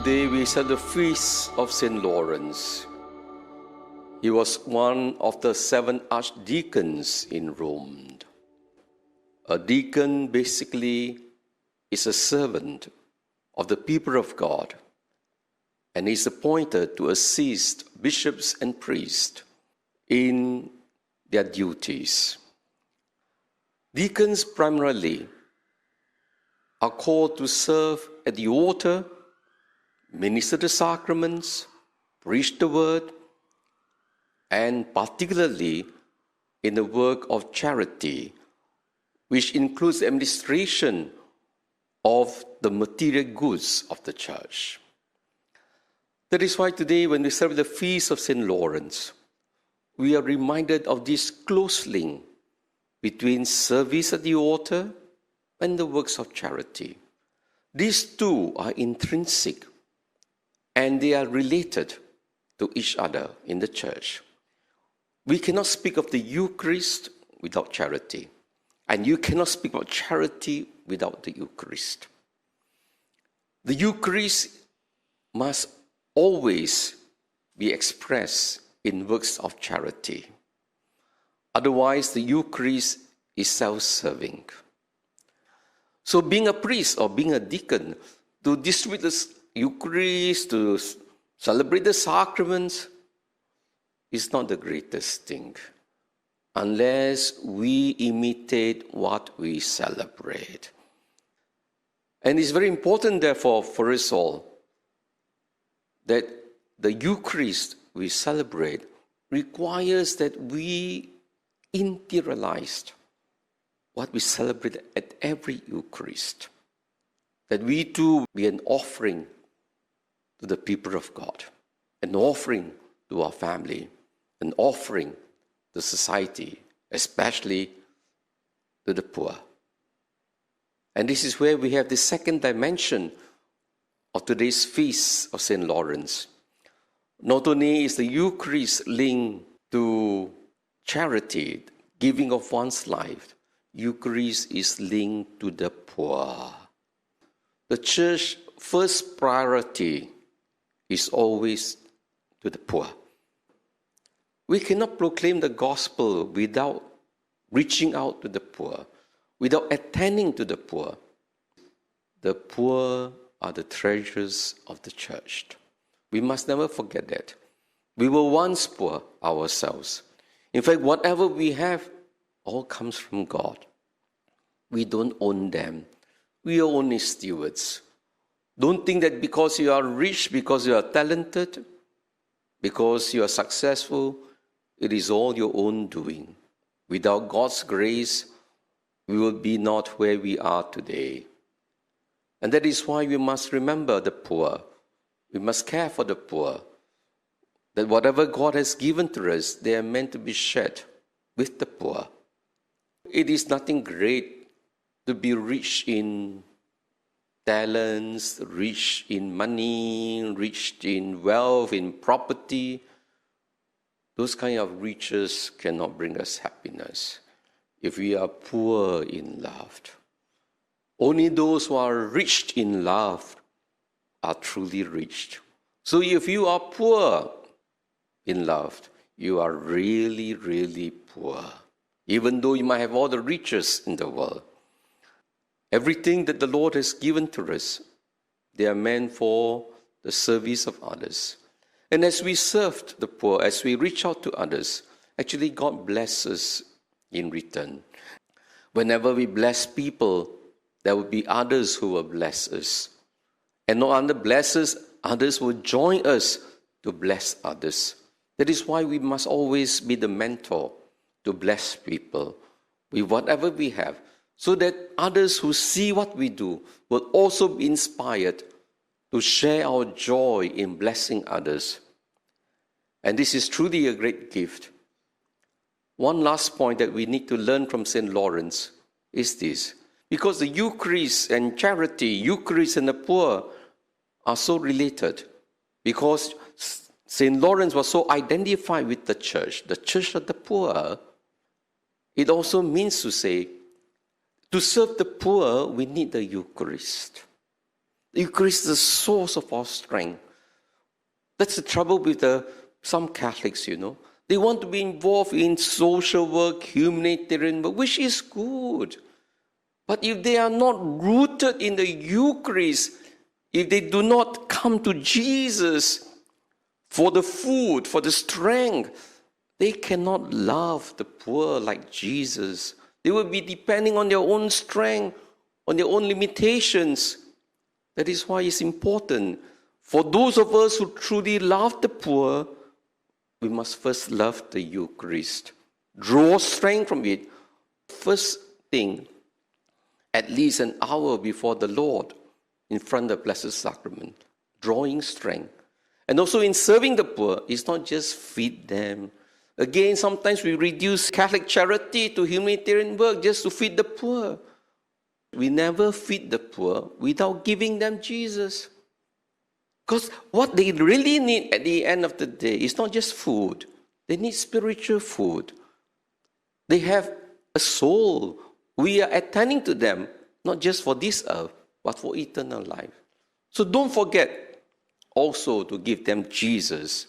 Today we celebrate the feast of St. Lawrence. He was one of the 7 archdeacons in Rome. A deacon basically is a servant of the people of God and is appointed to assist bishops and priests in their duties. Deacons primarily are called to serve at the altar, minister the sacraments, preach the word, and particularly in the work of charity, which includes the administration of the material goods of the church. That is why today, when we celebrate the feast of St. Lawrence, we are reminded of this close link between service at the altar and the works of charity. These two are intrinsic and they are related to each other in the church. We cannot speak of the Eucharist without charity, and you cannot speak about charity without the Eucharist. The Eucharist must always be expressed in works of charity. Otherwise, the Eucharist is self-serving. So being a priest or being a deacon, to distribute the Eucharist, to celebrate the sacraments, is not the greatest thing, unless we imitate what we celebrate. And it's very important, therefore, for us all, that the Eucharist we celebrate requires that we interiorize what we celebrate at every Eucharist, that we too be an offering to the people of God, an offering to our family, an offering to society, especially to the poor. And this is where we have the second dimension of today's feast of St. Lawrence. Not only is the Eucharist linked to charity, giving of one's life, Eucharist is linked to the poor. The church's first priority is always to the poor. We cannot proclaim the gospel without reaching out to the poor, without attending to the poor. The poor are the treasures of the church. We must never forget that. We were once poor ourselves. In fact, whatever we have all comes from God. We don't own them. We are only stewards. Don't think that because you are rich, because you are talented, because you are successful, it is all your own doing. Without God's grace, we will be not where we are today. And that is why we must remember the poor. We must care for the poor. That whatever God has given to us, they are meant to be shared with the poor. It is nothing great to be rich in talents, rich in money, rich in wealth, in property. Those kind of riches cannot bring us happiness if we are poor in love. Only those who are rich in love are truly rich. So if you are poor in love, you are really, really poor. Even though you might have all the riches in the world. Everything that the Lord has given to us, they are meant for the service of others. And as we serve the poor, as we reach out to others, actually God blesses in return. Whenever we bless people, there will be others who will bless us. And no other blesses, others will join us to bless others. That is why we must always be the mentor to bless people with whatever we have, so that others who see what we do will also be inspired to share our joy in blessing others. And this is truly a great gift. One last point that we need to learn from St. Lawrence is this. Because the Eucharist and charity, Eucharist and the poor are so related. Because St. Lawrence was so identified with the church of the poor, it also means to say, to serve the poor, we need the Eucharist. The Eucharist is the source of our strength. That's the trouble with some Catholics, They want to be involved in social work, humanitarian work, which is good. But if they are not rooted in the Eucharist, if they do not come to Jesus for the food, for the strength, they cannot love the poor like Jesus. They will be depending on their own strength, on their own limitations. That is why it's important. For those of us who truly love the poor, we must first love the Eucharist. Draw strength from it. First thing, at least an hour before the Lord, in front of the Blessed Sacrament, drawing strength. And also in serving the poor, it's not just feed them. Again, sometimes we reduce Catholic charity to humanitarian work just to feed the poor. We never feed the poor without giving them Jesus. Because what they really need at the end of the day is not just food. They need spiritual food. They have a soul. We are attending to them, not just for this earth, but for eternal life. So don't forget also to give them Jesus.